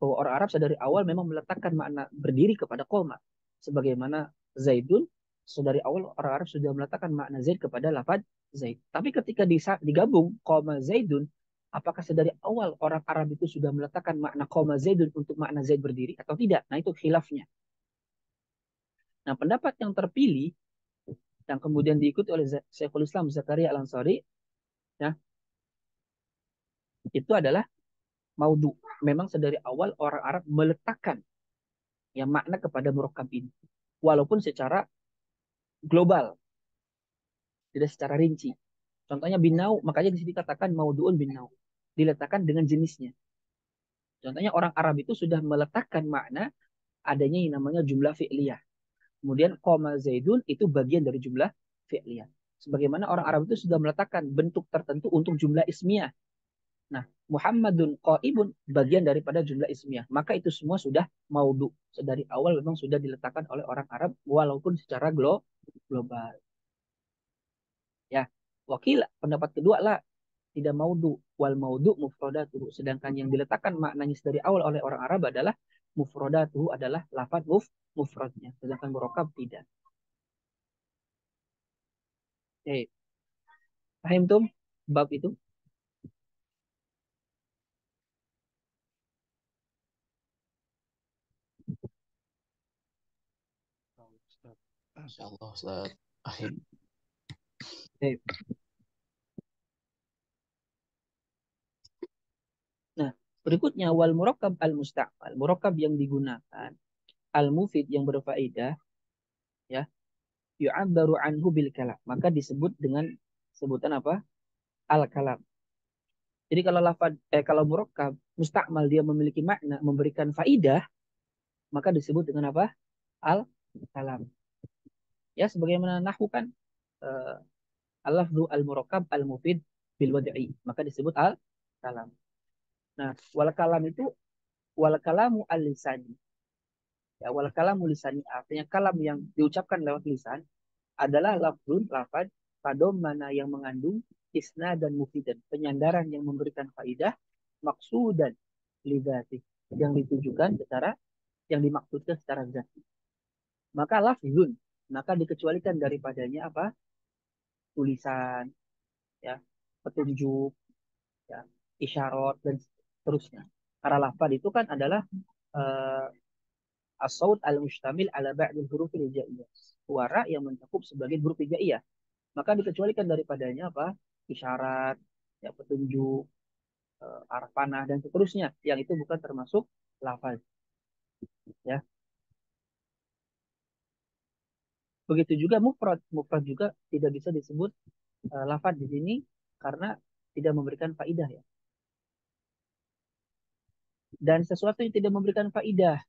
bahwa orang Arab sedari awal memang meletakkan makna berdiri kepada qoma, sebagaimana Zaidun, sedari awal orang Arab sudah meletakkan makna Zaid kepada lafaz Zaid. Tapi ketika digabung qoma Zaidun, apakah sedari awal orang Arab itu sudah meletakkan makna qoma Zaidun untuk makna Zaid berdiri atau tidak? Nah, itu khilafnya. Nah, pendapat yang terpilih yang kemudian diikuti oleh Syekhul Islam Zakaria Al-Ansari, ya, itu adalah maudhu. Memang sedari awal orang Arab meletakkan, ya, makna kepada murakkab ini. Walaupun secara global, tidak secara rinci. Contohnya binau, makanya di sini dikatakan maudhu'un binau. Diletakkan dengan jenisnya. Contohnya orang Arab itu sudah meletakkan makna adanya yang namanya jumlah fi'liyah. Kemudian koma zaidun itu bagian dari jumlah fi'liyah. Sebagaimana orang Arab itu sudah meletakkan bentuk tertentu untuk jumlah ismiyah. Nah, Muhammadun qaibun bagian daripada jumlah ismiyah. Maka itu semua sudah maudhu. Dari awal memang sudah diletakkan oleh orang Arab walaupun secara global. Ya, wakil pendapat kedua lah, tidak maudhu, wal maudhu mufradatuhu. Sedangkan yang diletakkan maknanya dari awal oleh orang Arab adalah mufradatuhu, adalah lafaz mufradnya. Sedangkan murakab tidak. Oke, paham tuh bab itu? Insyaallah Ustaz. Akhir. Oke. Nah, berikutnya wal murakab al musta'mal. Murakab yang digunakan, al mufid yang berfaedah, ya, yu'abbaru anhu bil kalam. Maka disebut dengan sebutan apa? Al kalam. Jadi kalau kalau murakab musta'mal dia memiliki makna, memberikan faidah, maka disebut dengan apa? Al kalam. Ya, sebagaimana nahwu kan, uh, al-lafzu al-murakab al-mufid bil wad'i, maka disebut al kalam. Nah, wal kalam itu wal kalamu al-lisani. Ya, wal kalamu lisani, artinya kalam yang diucapkan lewat lisan adalah lafzun, lafaz, pada mana yang mengandung isna dan mufidan, penyandaran yang memberikan faidah, maksudan lidati, yang ditujukan secara, yang dimaksudkan secara zati. Maka lafzun, maka dikecualikan daripadanya apa? Tulisan, ya, petunjuk, ya, isyarat dan seterusnya. Karena lafaz itu kan adalah uh, as-saut al-mustamil ala ba'dil huruf hijaiyah. Suara yang mencakup sebagian huruf hijaiyah. maka dikecualikan daripadanya apa? Isyarat, ya petunjuk, arah panah dan seterusnya yang itu bukan termasuk lafaz, ya. Begitu juga mufrad. Mufrad juga tidak bisa disebut lafaz di sini karena tidak memberikan faidah, ya. Dan sesuatu yang tidak memberikan faidah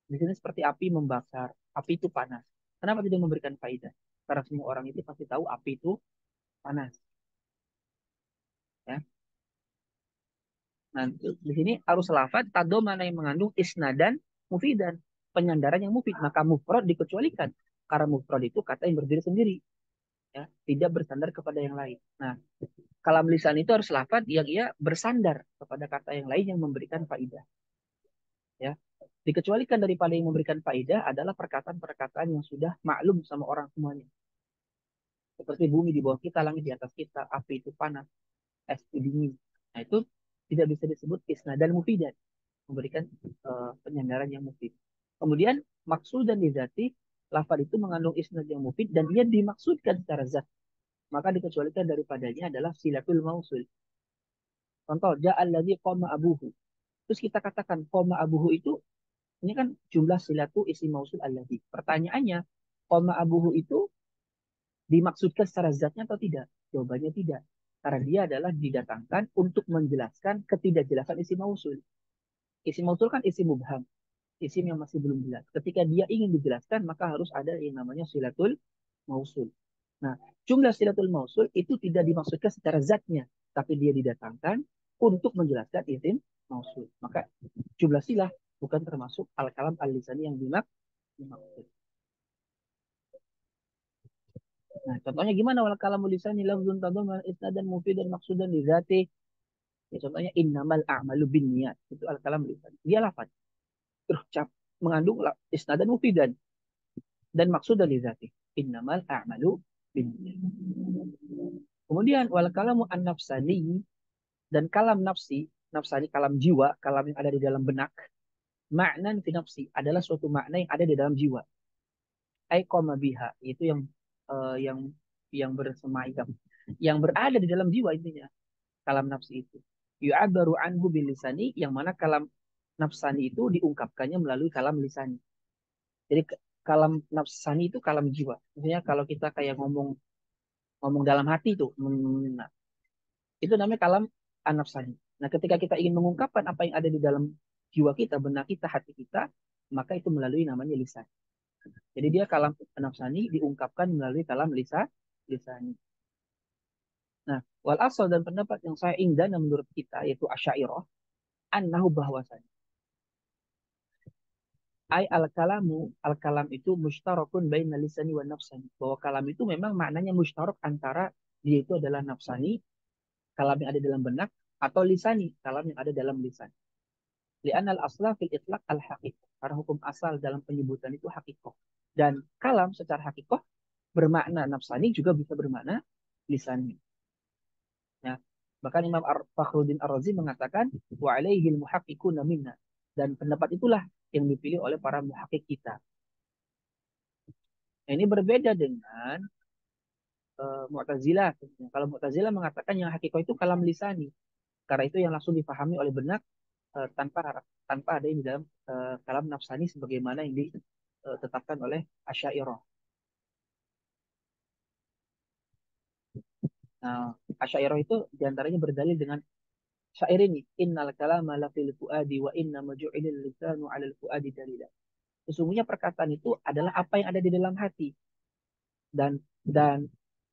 di sini seperti api membakar, api itu panas. Kenapa tidak memberikan faidah? Karena semua orang itu pasti tahu api itu panas, ya. Nah, di sini harus lafaz tadomana yang mengandung isnadan mufidan, penyandaran yang mufid. Maka mufrad dikecualikan karena mufrad itu kata yang berdiri sendiri, ya, tidak bersandar kepada yang lain. Nah, kalam lisan itu harus lafaz yang ia bersandar kepada kata yang lain yang memberikan faidah, ya. Dikecualikan daripada yang memberikan faidah adalah perkataan-perkataan yang sudah maklum sama orang semuanya. Seperti bumi di bawah kita, langit di atas kita, api itu panas, es itu dingin. Nah, itu tidak bisa disebut isnadan mufidan, memberikan penyandaran yang mufid. Kemudian maksud dan dizati, lafaz itu mengandung isnad yang mufid dan dia dimaksudkan secara zat. Maka dikecualikan daripadanya adalah silatul mausul. Contoh, ja'al ladzi qama abuhu. Terus kita katakan qama abuhu itu ini kan jumlah silatu isi mausul alladzi. Pertanyaannya, qama abuhu itu dimaksudkan secara zatnya atau tidak? Jawabannya tidak. Karena dia adalah didatangkan untuk menjelaskan ketidakjelasan isi mausul. Isi mausul kan isi mubham, isim yang masih belum jelas. Ketika dia ingin dijelaskan, maka harus ada yang namanya silatul mausul. Nah, jumlah silatul mausul itu tidak dimaksudkan secara zatnya, tapi dia didatangkan untuk menjelaskan isim mausul. Maka jumlah silah bukan termasuk al-kalam al-lisani yang dimaksud. Nah, contohnya gimana wal kalam lisani lafzun tadamman isnadan mufidan maqsudan li dzati. Ya, contohnya innamal a'malu binniyat. Itu al-kalam lisan. Dia lafaz terucap mengandung isnadan mufidan dan maksud dari zati. Innamal a'malu binniyat. Kemudian wal kalamu an nafsani dan kalam nafsi, nafsani kalam jiwa, kalam yang ada di dalam benak, makna fi nafsi adalah suatu makna yang ada di dalam jiwa. Ai qama biha, itu yang uh, yang yang bersemayam, yang berada di dalam jiwa intinya. Kalam nafsi itu. Yu'abaru anhu bil lisani, yang mana kalam nafsani itu diungkapkannya melalui kalam lisani. Jadi kalam nafsani itu kalam jiwa. Maksudnya kalau kita kayak ngomong ngomong dalam hati tuh, nah, itu namanya kalam an-nafsani. Nah, ketika kita ingin mengungkapkan apa yang ada di dalam jiwa kita, benak kita, hati kita, maka itu melalui namanya lisan. Jadi dia kalam an-nafsani diungkapkan melalui kalam lisani. Nah, wal asal dan pendapat yang saya indah menurut kita yaitu Asy'ariyah, annahu bahwasanya ai al kalam itu mustarakun baina lisani wa nafsani. Bahwa kalam itu memang maknanya mustarak antara dia itu adalah nafsani, kalam yang ada dalam benak, atau lisani, kalam yang ada dalam lisan. Li'anal asla fil itlaq al haqiqah. Karena hukum asal dalam penyebutan itu haqiqah. Dan kalam secara haqiqah bermakna nafsani juga bisa bermakna lisani. Ya. Bahkan Imam Fakhruddin Ar-Razi mengatakan wa alaihil muhaqqiquna minna. Dan pendapat itulah yang dipilih oleh para muhakkik kita. Nah, ini berbeda dengan Mu'tazilah. Kalau Mu'tazilah mengatakan yang hakikoh itu kalam lisani. Karena itu yang langsung dipahami oleh benak tanpa tanpa ada yang di dalam kalam nafsani sebagaimana yang ditetapkan oleh Asy'ariyah. Nah, Asy'ariyah itu diantaranya berdalil dengan syair ini, innal kalama la fil fuadi wa inna maju'ilil lisanu 'alal fuadi dalila. Sesungguhnya perkataan itu adalah apa yang ada di dalam hati, dan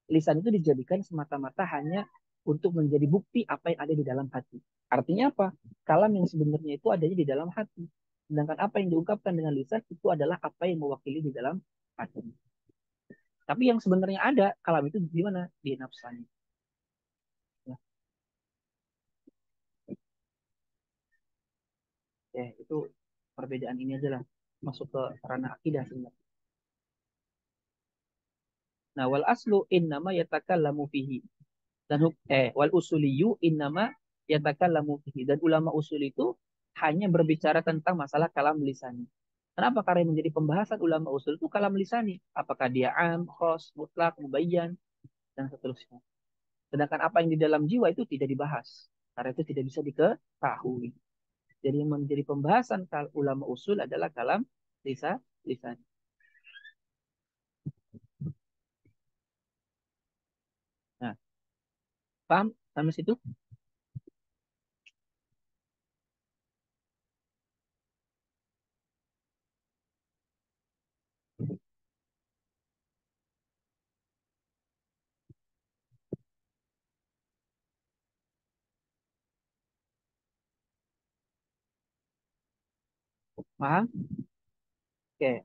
lisan itu dijadikan semata-mata hanya untuk menjadi bukti apa yang ada di dalam hati. Artinya apa? Kalam yang sebenarnya itu adanya di dalam hati. Sedangkan apa yang diungkapkan dengan lisan itu adalah apa yang mewakili di dalam hati. Tapi yang sebenarnya ada, kalam itu di mana? Di nafsani. Ya, ya, itu perbedaan ini adalah masuk ke ranah akidah sebenarnya. Nah, wal aslu innama yatakallamu fihi. Dan wal usuliyu innama yatakallamu fihi. Dan ulama usul itu hanya berbicara tentang masalah kalam lisani. Kenapa? Karena yang menjadi pembahasan ulama usul itu kalam lisani. Apakah dia am, khos, mutlak, mubayyan. dan seterusnya. Sedangkan apa yang di dalam jiwa itu tidak dibahas karena itu tidak bisa diketahui. Jadi yang menjadi pembahasan ulama usul adalah kalam lisan. Nah, paham sampai situ? Paham? Oke.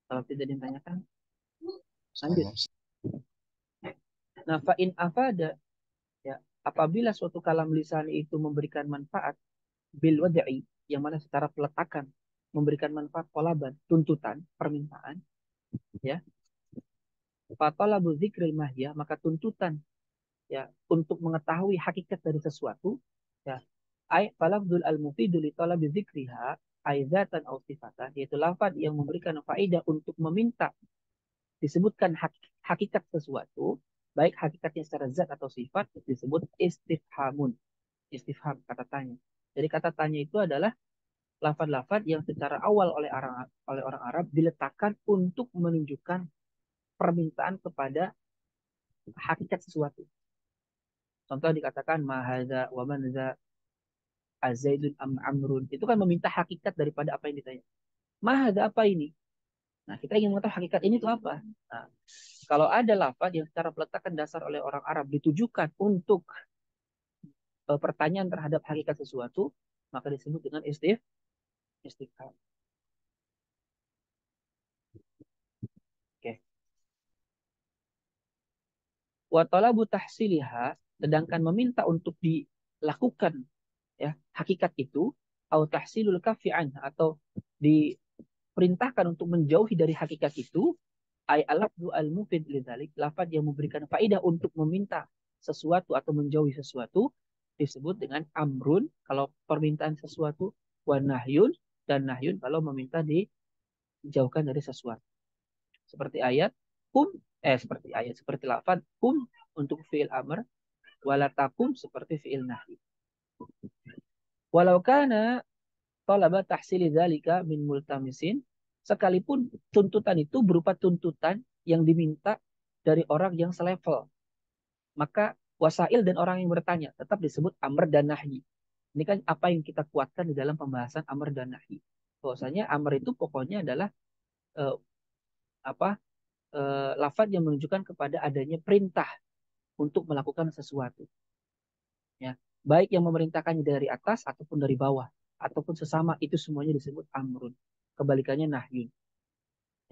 Kalau tidak ditanyakan, lanjut. Sama. Nah, fa'in afada, ya, apabila suatu kalam lisan itu memberikan manfaat bil wada'i, yang mana secara peletakan memberikan manfaat kolaban, tuntutan, permintaan, ya. Fatalabu dzikril mahya, maka tuntutan, ya, untuk mengetahui hakikat dari sesuatu, ya, ay falafdul al-mufidu li talabi dzikriha aizatan aw sifatan, yaitu lafaz yang memberikan faedah untuk meminta disebutkan hakikat sesuatu, baik hakikatnya secara zat atau sifat, disebut istifhamun. Istifham, kata tanya. Jadi kata tanya itu adalah lafaz-lafaz yang secara awal oleh orang Arab diletakkan untuk menunjukkan permintaan kepada hakikat sesuatu. Contoh dikatakan mahadza wa manza azaidun am amrun. Itu kan meminta hakikat daripada apa yang ditanya. Mahadza apa ini? Nah, kita ingin mengetahui hakikat ini itu apa. Nah, kalau ada lafaz yang secara peletakan dasar oleh orang Arab ditujukan untuk pertanyaan terhadap hakikat sesuatu, maka disebut dengan istifham. Oke. Wa talabu tahsiliha, sedangkan meminta untuk dilakukan, ya, hakikat itu, au tahsilul kafi atau diperintahkan untuk menjauhi dari hakikat itu, ay alafdu al mufid lidzalik, lafaz yang memberikan faidah untuk meminta sesuatu atau menjauhi sesuatu, disebut dengan amrun kalau permintaan sesuatu, wa nahyun, dan nahyun kalau meminta dijauhkan dari sesuatu. Seperti ayat kum, seperti ayat, seperti lafaz kum untuk fi'il amr, walatakum seperti fi'il nahi. Walau kana talaba tahsili dzalika min multamisin, sekalipun tuntutan itu berupa tuntutan yang diminta dari orang yang selevel, maka wasail dan orang yang bertanya tetap disebut amr dan nahi. Ini kan apa yang kita kuatkan di dalam pembahasan amr dan nahi. Bahwasanya amr itu pokoknya adalah eh, apa lafaz yang menunjukkan kepada adanya perintah untuk melakukan sesuatu. Ya, baik yang memerintahkannya dari atas ataupun dari bawah ataupun sesama, itu semuanya disebut amrun. Kebalikannya nahyun.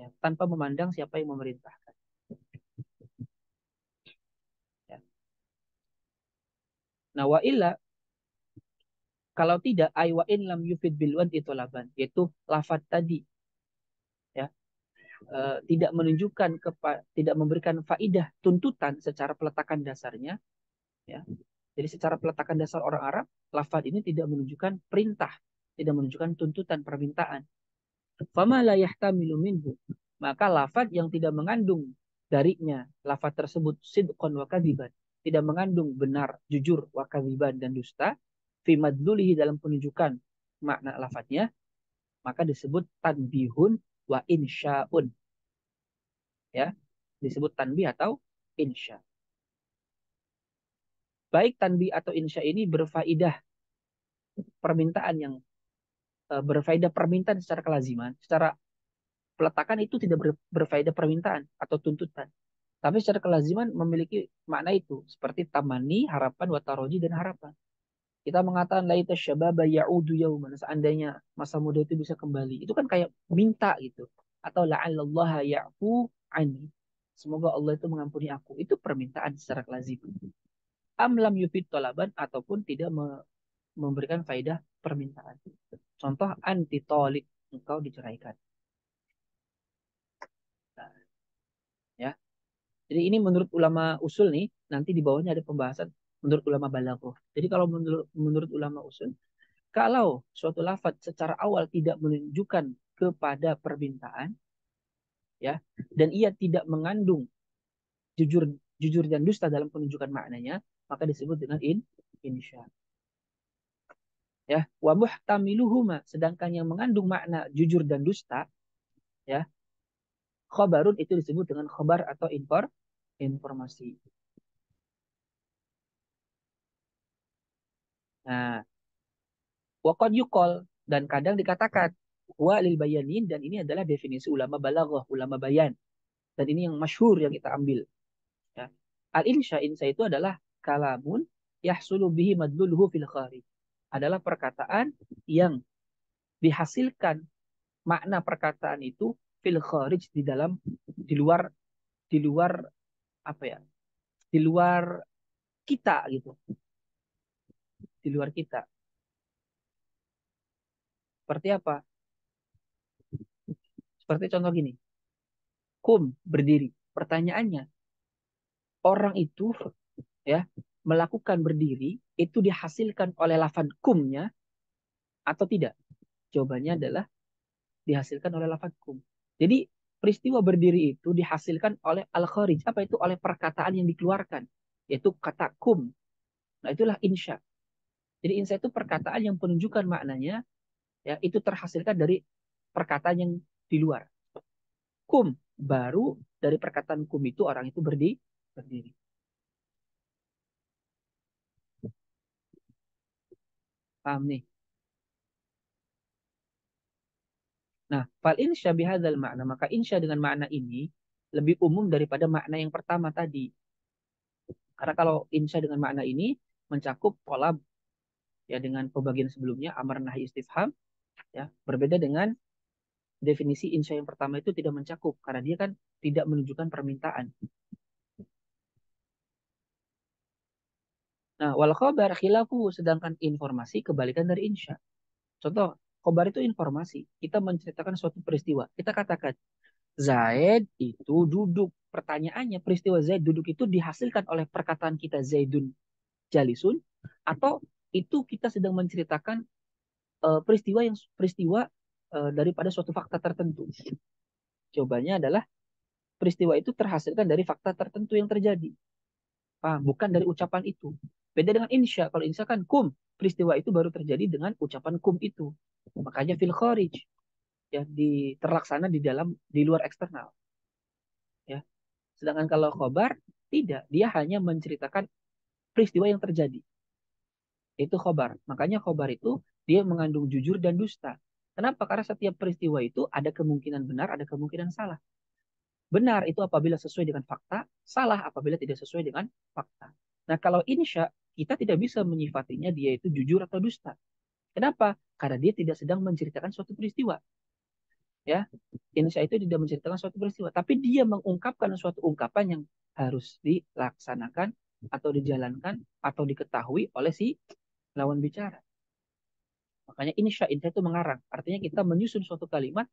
Ya, tanpa memandang siapa yang memerintahkan. Ya. Nah, wa illa, kalau tidak, ay wa in lam yufid bilwan itu laban, yaitu lafaz tadi, ya, tidak menunjukkan tidak memberikan faidah tuntutan secara peletakan dasarnya, ya. Jadi secara peletakan dasar orang Arab, lafaz ini tidak menunjukkan perintah, tidak menunjukkan tuntutan permintaan. Fama la yahtamilu minhu, maka lafaz yang tidak mengandung darinya lafaz tersebut sidqan wa kadziban, tidak mengandung benar, jujur, wa kadziban, dan dusta, fi madlulihi, dalam penunjukan makna lafaznya, maka disebut tanbihun wa insya'un, ya, disebut tanbih atau insya. Baik tanbih atau insya ini berfaidah permintaan yang berfaedah permintaan secara kelaziman, secara peletakan itu tidak berfaedah permintaan atau tuntutan. Tapi secara kelaziman memiliki makna itu. Seperti tamani, harapan, wataroji, dan harapan. Kita mengatakan laita syababa ya'udu yauman. Seandainya masa muda itu bisa kembali. Itu kan kayak minta gitu. Atau la'allallaha ya'fu ani. Semoga Allah itu mengampuni aku. Itu permintaan secara kelaziman. Amlam yufid tolaban, ataupun tidak memberikan faedah permintaan. Contoh anti tolik, engkau diceraikan. Nah, ya. Jadi ini menurut ulama usul nih, nanti di bawahnya ada pembahasan menurut ulama balaghah. Jadi kalau menurut ulama usul, kalau suatu lafaz secara awal tidak menunjukkan kepada permintaan, ya, dan ia tidak mengandung jujur jujur dan dusta dalam penunjukan maknanya, maka disebut dengan insya. Ya, wa muhtamiluhuma, sedangkan yang mengandung makna jujur dan dusta, ya, khabarun itu disebut dengan khabar atau informasi. Nah, waqad yuqal, dan kadang dikatakan wa lil bayanin, dan ini adalah definisi ulama balaghah, ulama bayan. Dan ini yang masyhur yang kita ambil. Ya. Al-insya, insya itu adalah kalamun yahsulu bihi madluluhu fil kharij. Adalah perkataan yang dihasilkan makna perkataan itu fil kharij, di dalam, di luar apa ya? Di luar kita gitu, di luar kita. Seperti apa? Seperti contoh gini. Kum, berdiri. Pertanyaannya, orang itu, ya, melakukan berdiri itu dihasilkan oleh lafaz kumnya atau tidak? Jawabannya adalah dihasilkan oleh lafaz kum. Jadi peristiwa berdiri itu dihasilkan oleh al-kharij. Apa itu? Oleh perkataan yang dikeluarkan, yaitu kata kum. Nah, itulah insya. Jadi insya itu perkataan yang penunjukan maknanya, ya, itu terhasilkan dari perkataan yang di luar. Kum, baru dari perkataan kum itu orang itu berdiri. Paham nih? Nah, fal insya bihadzal makna, maka insya dengan makna ini lebih umum daripada makna yang pertama tadi. Karena kalau insya dengan makna ini mencakup pola, ya, dengan pembagian sebelumnya amar nahi istifham, ya, berbeda dengan definisi insya yang pertama itu tidak mencakup karena dia kan tidak menunjukkan permintaan. Nah, wal khabar khilafu, sedangkan informasi kebalikan dari insya. Contoh, khabar itu informasi. Kita menceritakan suatu peristiwa. Kita katakan Zaid itu duduk. Pertanyaannya, peristiwa Zaid duduk itu dihasilkan oleh perkataan kita Zaidun jalisun, atau itu kita sedang menceritakan peristiwa daripada suatu fakta tertentu. Jawabannya adalah peristiwa itu terhasilkan dari fakta tertentu yang terjadi. Paham? Bukan dari ucapan itu. Beda dengan insya. Kalau insya kan kum, peristiwa itu baru terjadi dengan ucapan kum itu. Makanya fil kharij, ya, terlaksana di luar eksternal, ya. Sedangkan kalau khobar tidak, dia hanya menceritakan peristiwa yang terjadi. Itu khobar. Makanya khobar itu dia mengandung jujur dan dusta. Kenapa? Karena setiap peristiwa itu ada kemungkinan benar, ada kemungkinan salah. Benar itu apabila sesuai dengan fakta, salah apabila tidak sesuai dengan fakta. Nah, kalau insya, kita tidak bisa menyifatinya dia itu jujur atau dusta. Kenapa? Karena dia tidak sedang menceritakan suatu peristiwa. Ya, insya itu tidak menceritakan suatu peristiwa, tapi dia mengungkapkan suatu ungkapan yang harus dilaksanakan atau dijalankan atau diketahui oleh si lawan bicara. Makanya insya itu mengarang. Artinya kita menyusun suatu kalimat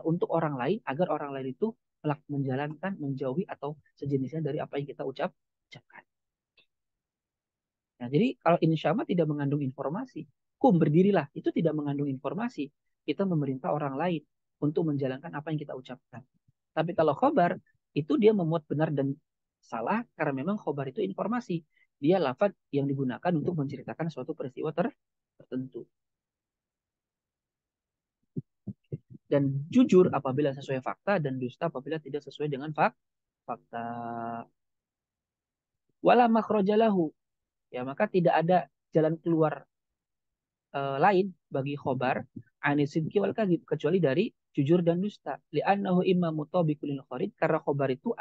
untuk orang lain agar orang lain itu menjalankan, menjauhi atau sejenisnya dari apa yang kita ucapkan. Nah, jadi kalau insya Allah tidak mengandung informasi, kum berdirilah, itu tidak mengandung informasi. Kita memerintah orang lain untuk menjalankan apa yang kita ucapkan. Tapi kalau khobar, itu dia memuat benar dan salah karena memang khobar itu informasi. Dia lafaz yang digunakan untuk menceritakan suatu peristiwa tertentu. Dan jujur apabila sesuai fakta dan dusta apabila tidak sesuai dengan fakta. Wala makhrajalahu, ya, maka tidak ada jalan keluar lain bagi khobar anisidki wal kadhib, kecuali dari jujur dan dusta. Li'annahu imma mutabiqul lil kharid, karena khobar itu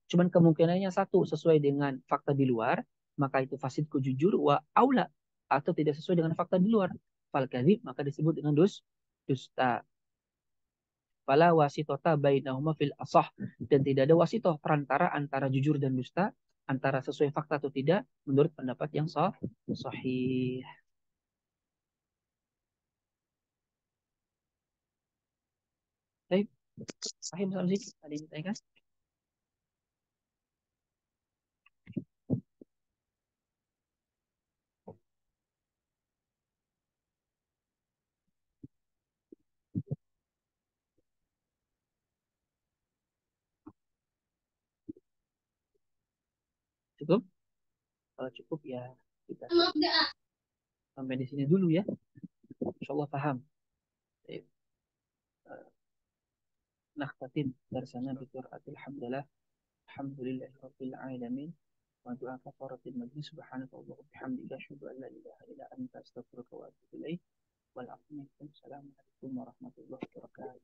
cuman kemungkinannya satu, sesuai dengan fakta di luar, maka itu fasidku jujur, wa aula, atau tidak sesuai dengan fakta di luar, fal kadhib, maka disebut dengan dusta. Fala wasitota bainahuma fil asah, dan tidak ada wasitoh perantara antara jujur dan dusta, antara sesuai fakta atau tidak, menurut pendapat yang sahih. Baik, sahih Mas sih tadi ditanyakan. Cukup? Kalau cukup ya kita sampai di sini dulu ya. Insya Allah paham. Baik. نختتم درسنا بقراءة الحمد لله الحمد لله رب العالمين ودعاء كفارة المجلس سبحانك اللهم وبحمدك أشهد أن لا إله إلا أنت أستغفرك وأتوب إليك والعفو منكم السلام عليكم ورحمة الله وبركاته